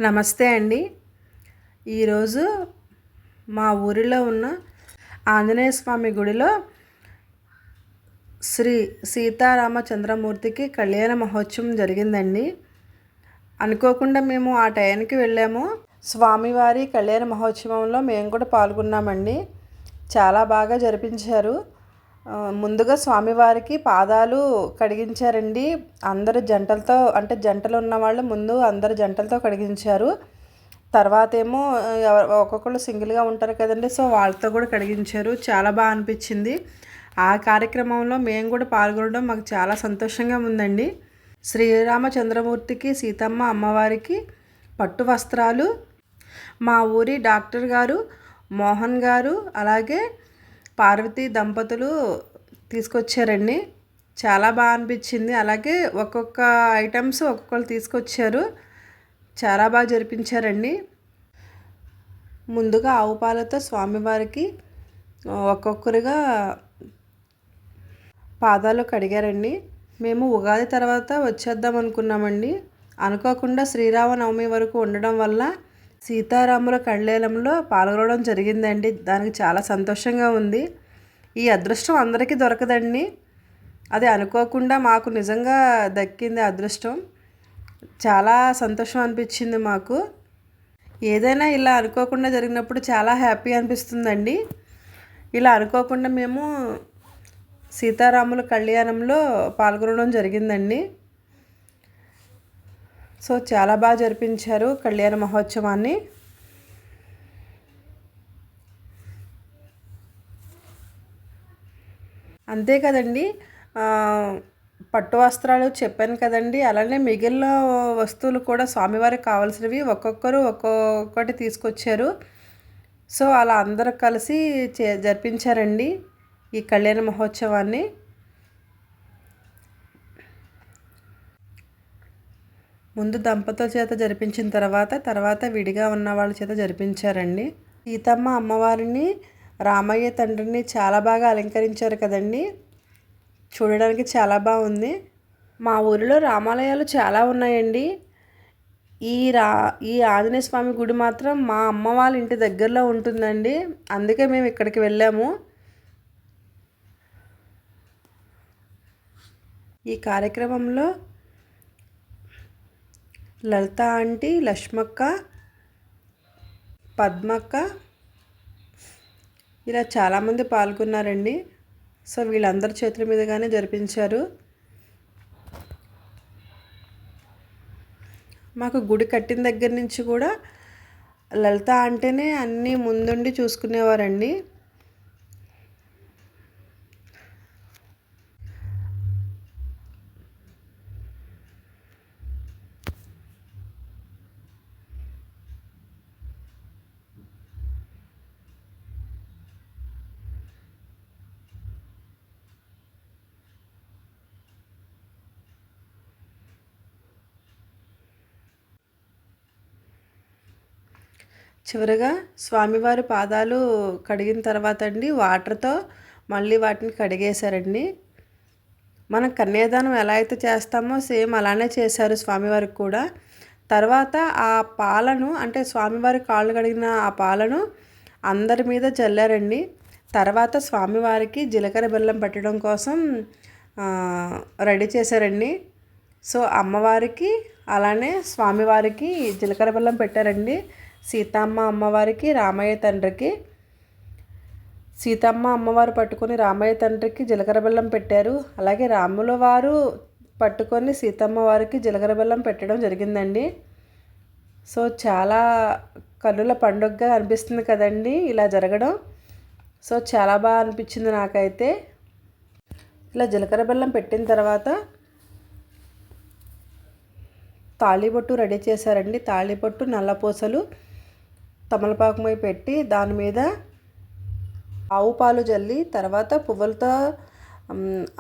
నమస్తే అండి. ఈరోజు మా ఊరిలో ఉన్న ఆంజనేయ స్వామి గుడిలో శ్రీ సీతారామచంద్రమూర్తికి కళ్యాణ మహోత్సవం జరిగిందండి. అనుకోకుండా మేము ఆ టైంకి వెళ్ళాము. స్వామివారి కళ్యాణ మహోత్సవంలో మేము కూడా పాల్గొన్నామండి. చాలా బాగా జరిపించారు. ముందుగా స్వామివారికి పాదాలు కడిగించారండి. అందరు జంటలతో, అంటే జంటలు ఉన్నవాళ్ళు ముందు అందరు జంటలతో కడిగించారు. తర్వాత ఏమో ఒక్కొక్కళ్ళు సింగిల్గా ఉంటారు కదండి, సో వాళ్ళతో కూడా కడిగించారు. చాలా బాగా అనిపించింది. ఆ కార్యక్రమంలో మేము కూడా పాల్గొనడం మాకు చాలా సంతోషంగా ఉందండి. శ్రీరామచంద్రమూర్తికి, సీతమ్మ అమ్మవారికి పట్టు వస్త్రాలు మా ఊరి డాక్టర్ గారు, మోహన్ గారు, అలాగే పార్వతీ దంపతులు తీసుకొచ్చారండి. చాలా బాగా అనిపించింది. అలాగే ఒక్కొక్క ఐటమ్స్ ఒక్కొక్కరు తీసుకొచ్చారు. చాలా బాగా జరిపించారండి. ముందుగా ఆవు పాలతో స్వామివారికి ఒక్కొక్కరుగా పాదాలు కడిగారండి. మేము ఉగాది తర్వాత వచ్చేద్దాం అనుకున్నామండి. అనుకోకుండా శ్రీరామనవమి వరకు ఉండడం వల్ల సీతారాముల కళ్యాణంలో పాల్గొనడం జరిగిందండి. దానికి చాలా సంతోషంగా ఉంది. ఈ అదృష్టం అందరికీ దొరకదండి. అది అనుకోకుండా మాకు నిజంగా దక్కింది అదృష్టం. చాలా సంతోషం అనిపించింది మాకు. ఏదైనా ఇలా అనుకోకుండా జరిగినప్పుడు చాలా హ్యాపీ అనిపిస్తుందండి. ఇలా అనుకోకుండా మేము సీతారాముల కళ్యాణంలో పాల్గొనడం జరిగిందండి. సో చాలా బాగా జరిపించారు కళ్యాణ మహోత్సవాన్ని. అంతే కదండి, పట్టు వస్త్రాలు చెప్పాను కదండి, అలానే మిగిలిన వస్తువులు కూడా స్వామివారికి కావాల్సినవి ఒక్కొక్కరు ఒక్కొక్కటి తీసుకొచ్చారు. సో అలా అందరూ కలిసి జరిపించారండి ఈ కళ్యాణ మహోత్సవాన్ని. ముందు దంపతుల చేత జరిపించిన తర్వాత విడిగా ఉన్న వాళ్ళ చేత జరిపించారండి. సీతమ్మ అమ్మవారిని, రామయ్య తండ్రిని చాలా బాగా అలంకరించారు కదండి. చూడడానికి చాలా బాగుంది. మా ఊరిలో రామాలయాలు చాలా ఉన్నాయండి. ఈ ఆంజనేయ స్వామి గుడి మాత్రం మా అమ్మ వాళ్ళ ఇంటి దగ్గరలో ఉంటుందండి. అందుకే మేము ఇక్కడికి వెళ్ళాము. ఈ కార్యక్రమంలో లలిత ఆంటీ, లక్ష్మక్క, పద్మక్క ఇలా చాలామంది పాల్గొన్నారండి. సో వీళ్ళందరి చేతుల మీదుగానే జరిపించారు. మాకు గుడి కట్టిన దగ్గర నుంచి కూడా లలిత అంటేనే అన్నీ ముందుండి చూసుకునేవారండి. చివరగా స్వామివారి పాదాలు కడిగిన తర్వాత అండి వాటర్తో మళ్ళీ వాటిని కడిగేశారండి. మనం కన్యాదానం ఎలా అయితే చేస్తామో సేమ్ అలానే చేశారు స్వామివారికి కూడా. తర్వాత ఆ పాలను, అంటే స్వామివారి కాళ్ళు కడిగిన ఆ పాలను అందరి మీద చల్లారండి. తర్వాత స్వామివారికి జీలకర్ర బెల్లం పెట్టడం కోసం రెడీ చేశారండి. సో అమ్మవారికి అలానే స్వామివారికి జీలకర్ర బెల్లం పెట్టారండి. సీతమ్మ అమ్మవారికి, రామయ్య తండ్రికి. సీతమ్మ అమ్మవారు పట్టుకొని రామయ్య తండ్రికి జీలకర్ర బెల్లం పెట్టారు. అలాగే రాముల వారు పట్టుకొని సీతమ్మ వారికి జీలకర్ర బెల్లం పెట్టడం జరిగిందండి. సో చాలా కన్నుల పండుగగా అనిపిస్తుంది కదండి ఇలా జరగడం. సో చాలా బాగా అనిపించింది నాకైతే. ఇలా జీలకర్ర బెల్లం పెట్టిన తర్వాత తాళిబొట్టు రెడీ చేశారండి. తాళిబొట్టు, నల్లపూసలు, తమలపాకుమై పెట్టి దాని మీద ఆవు పాలు జల్లి తర్వాత పువ్వులతో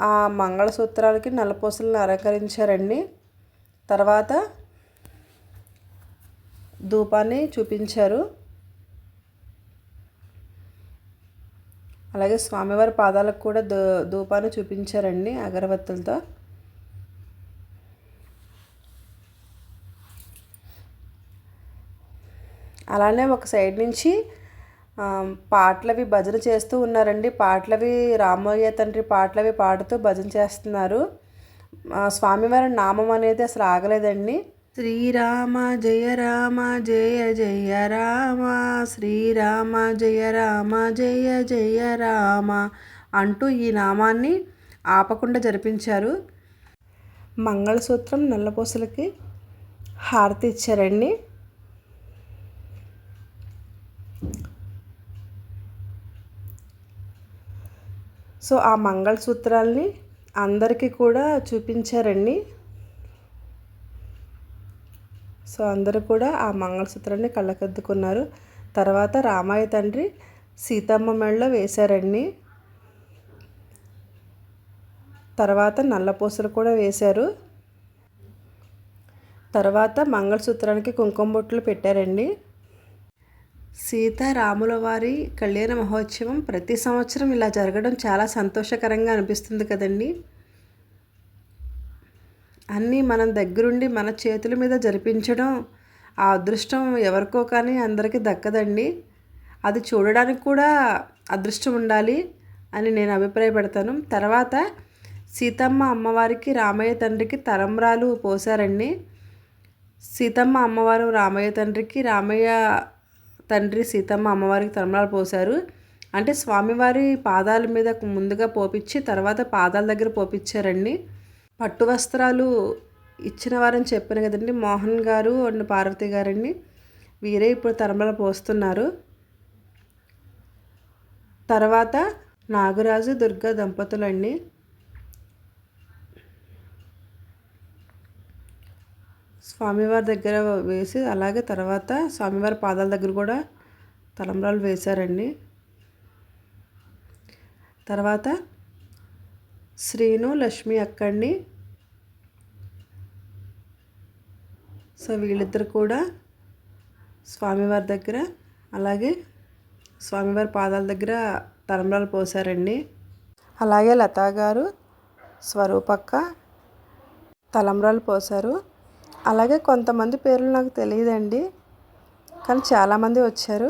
ఆ మంగళసూత్రాలకి నల్లపూసలను అలంకరించారండి. తర్వాత ధూపాన్ని చూపించారు. అలాగే స్వామివారి పాదాలకు కూడా ధూపాన్ని చూపించారండి అగరబత్తులతో. అలానే ఒక సైడ్ నుంచి పాటలవి భజన చేస్తూ ఉన్నారండి. పాటలవి రామయ్య తండ్రి పాటలవి పాడుతూ భజన చేస్తున్నారు. స్వామివారి నామం అనేది అసలు ఆగలేదండి. శ్రీరామ జయ రామ జయ జయ రామ, శ్రీరామ జయ రామ జయ జయ రామ అంటూ ఈ నామాన్ని ఆపకుండా జరిపించారు. మంగళసూత్రం నల్లపూసలకి హారతి ఇచ్చారండి. సో ఆ మంగళసూత్రాల్ని అందరికీ కూడా చూపించారండి. సో అందరూ కూడా ఆ మంగళసూత్రాన్ని కళ్ళకద్దుకున్నారు. తర్వాత రామయ్య తండ్రి సీతమ్మ మెడలో వేశారండి. తర్వాత నల్లపూసలు కూడా వేశారు. తర్వాత మంగళసూత్రానికి కుంకుమ బొట్లు పెట్టారండి. సీతారాముల వారి కళ్యాణ మహోత్సవం ప్రతి సంవత్సరం ఇలా జరగడం చాలా సంతోషకరంగా అనిపిస్తుంది కదండి. అన్నీ మనం దగ్గరుండి మన చేతుల మీద జరిపించడం ఆ అదృష్టం ఎవరికో కానీ అందరికీ దక్కదండి. అది చూడడానికి కూడా అదృష్టం ఉండాలి అని నేను అభిప్రాయపడతాను. తర్వాత సీతమ్మ అమ్మవారికి రామయ్య తండ్రికి తలంబ్రాలు పోసారండి. సీతమ్మ అమ్మవారు రామయ్య తండ్రికి, రామయ్య తండ్రి సీతమ్మ అమ్మవారికి తలంబ్రాలు పోశారు. అంటే స్వామివారి పాదాల మీద ముందుగా పోపించి తర్వాత పాదాల దగ్గర పోపించారండి. పట్టు వస్త్రాలు ఇచ్చిన వారని చెప్పాను కదండి, మోహన్ గారు అండ్ పార్వతి గారండి. వీరే ఇప్పుడు తలంబ్రాలు పోస్తున్నారు. తర్వాత నాగరాజు దుర్గా దంపతులండి. స్వామివారి దగ్గర వేసి అలాగే తర్వాత స్వామివారి పాదాల దగ్గర కూడా తలంబ్రాలు వేశారండి. తర్వాత శ్రీను లక్ష్మి అక్కండి. సో వీళ్ళిద్దరు కూడా స్వామివారి దగ్గర అలాగే స్వామివారి పాదాల దగ్గర తలంబ్రాలు పోసారండి. అలాగే లతా గారు స్వరూపక్క తలంబ్రాలు పోసారు. అలాగే కొంతమంది పేర్లు నాకు తెలియదండి, కానీ చాలామంది వచ్చారు.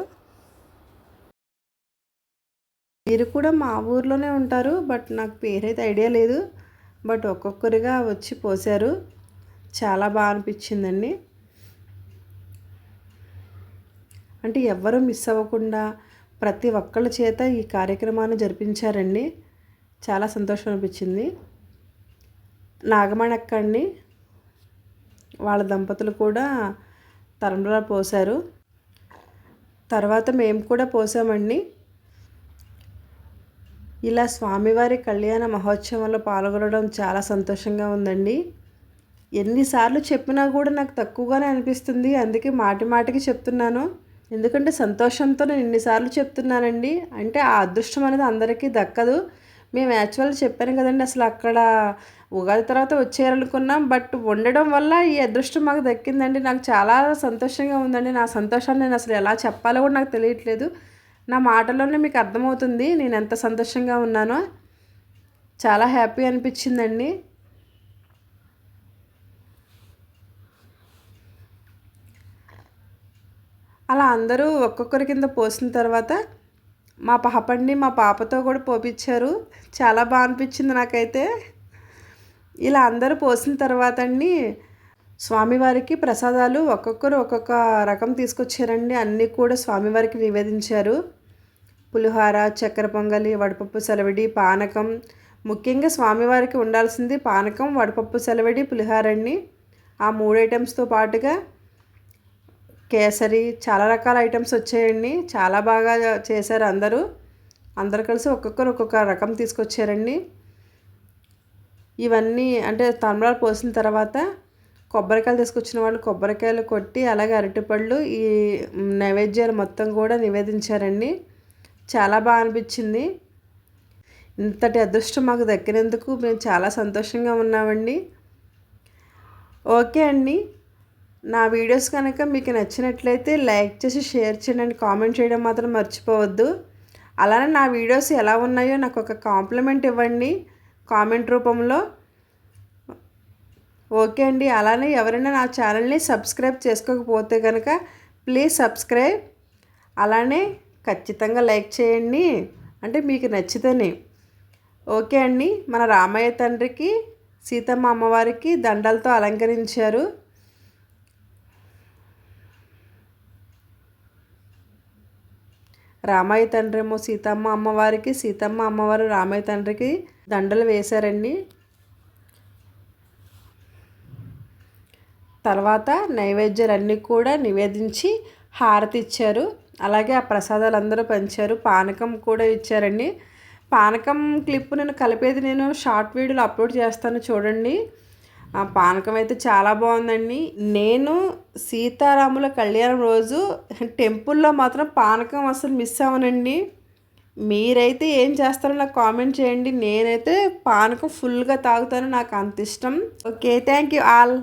మీరు కూడా మా ఊర్లోనే ఉంటారు, బట్ నాకు పేరైతే ఐడియా లేదు. బట్ ఒక్కొక్కరిగా వచ్చి పోసారు. చాలా బాగా అనిపించిందండి. అంటే ఎవ్వరూ మిస్ అవ్వకుండా ప్రతి ఒక్కళ్ళ చేత ఈ కార్యక్రమాన్ని జరిపించారండి. చాలా సంతోషం అనిపించింది. నాగమణి అక్క అండి, వాళ్ళ దంపతులు కూడా తలంబ్రాలు పోసారు. తర్వాత మేము కూడా పోసామండి. ఇలా స్వామివారి కళ్యాణ మహోత్సవంలో పాల్గొనడం చాలా సంతోషంగా ఉందండి. ఎన్నిసార్లు చెప్పినా కూడా నాకు తక్కువగానే అనిపిస్తుంది. అందుకే మాటి మాటికి చెప్తున్నాను. ఎందుకంటే సంతోషంతో నేను ఎన్నిసార్లు చెప్తున్నానండి. అంటే ఆ అదృష్టం అనేది అందరికీ దక్కదు. మేము యాక్చువల్గా చెప్పాను కదండి, అసలు అక్కడ ఉగాది తర్వాత వచ్చేయాలనుకున్నాం. బట్ ఉండడం వల్ల ఈ అదృష్టం మాకు దక్కిందండి. నాకు చాలా సంతోషంగా ఉందండి. నా సంతోషాన్ని నేను అసలు ఎలా చెప్పాలో కూడా నాకు తెలియట్లేదు. నా మాటల్లోనే మీకు అర్థమవుతుంది నేను ఎంత సంతోషంగా ఉన్నానో. చాలా హ్యాపీ అనిపించిందండి. అలా అందరూ ఒక్కొక్కరి కింద పోసిన తర్వాత మా పాపండి మా పాపతో కూడా పోపించారు. చాలా బాగా అనిపించింది నాకైతే. ఇలా అందరూ పోసిన తర్వాత అండి స్వామివారికి ప్రసాదాలు ఒక్కొక్కరు ఒక్కొక్క రకం తీసుకొచ్చారండి. అన్నీ కూడా స్వామివారికి నివేదించారు. పులిహోర, చక్కెర పొంగలి, వడపప్పు సెలవిడి, పానకం. ముఖ్యంగా స్వామివారికి ఉండాల్సింది పానకం, వడపప్పు సెలవిడి, పులిహోర అండి. ఆ 3 ఐటమ్స్తో పాటుగా కేసరి, చాలా రకాల ఐటమ్స్ వచ్చాయండి. చాలా బాగా చేశారు అందరూ కలిసి ఒక్కొక్కరు ఒక్కొక్క రకం తీసుకొచ్చారండి. ఇవన్నీ అంటే తలంబ్రాలు పోసిన తర్వాత కొబ్బరికాయలు తీసుకొచ్చిన వాళ్ళు కొబ్బరికాయలు కొట్టి అలాగే అరటిపళ్ళు ఈ నైవేద్యాలు మొత్తం కూడా నివేదించారండి. చాలా బాగా అనిపించింది. ఇంతటి అదృష్టం మాకు దక్కినందుకు మేము చాలా సంతోషంగా ఉన్నామండి. ఓకే అండి, నా వీడియోస్ కనుక మీకు నచ్చినట్లయితే లైక్ చేసి షేర్ చేయండి, కామెంట్ చేయడం మాత్రం మర్చిపోవద్దు. అలానే నా వీడియోస్ ఎలా ఉన్నాయో నాకు ఒక కాంప్లిమెంట్ ఇవ్వండి కామెంట్ రూపంలో. ఓకే అండి, అలానే ఎవరైనా నా ఛానల్ని సబ్స్క్రైబ్ చేసుకోకపోతే కనుక ప్లీజ్ సబ్స్క్రైబ్. అలానే ఖచ్చితంగా లైక్ చేయండి, అంటే మీకు నచ్చితేనే. ఓకే అండి. మన రామయ్య తండ్రికి సీతమ్మ అమ్మవారికి దండలతో అలంకరించారు. రామయ్య తండ్రి ఏమో సీతమ్మ అమ్మవారికి, సీతమ్మ అమ్మవారు రామయ్య తండ్రికి దండలు వేశారండి. తర్వాత నైవేద్యాలన్నీ కూడా నివేదించి హారతి ఇచ్చారు. అలాగే ఆ ప్రసాదాలు అందరూ పంచారు. పానకం కూడా ఇచ్చారండి. పానకం క్లిప్ నేను షార్ట్ వీడియోలో అప్లోడ్ చేస్తాను, చూడండి. ఆ పానకం అయితే చాలా బాగుందండి. నేను సీతారాముల కళ్యాణం రోజు టెంపుల్లో మాత్రం పానకం అసలు మిస్ అవ్వనండి. మీరైతే ఏం చేస్తారో నాకు కామెంట్ చేయండి. నేనైతే పానకం ఫుల్గా తాగుతాను, నాకు అంత ఇష్టం. Okay, thank you all.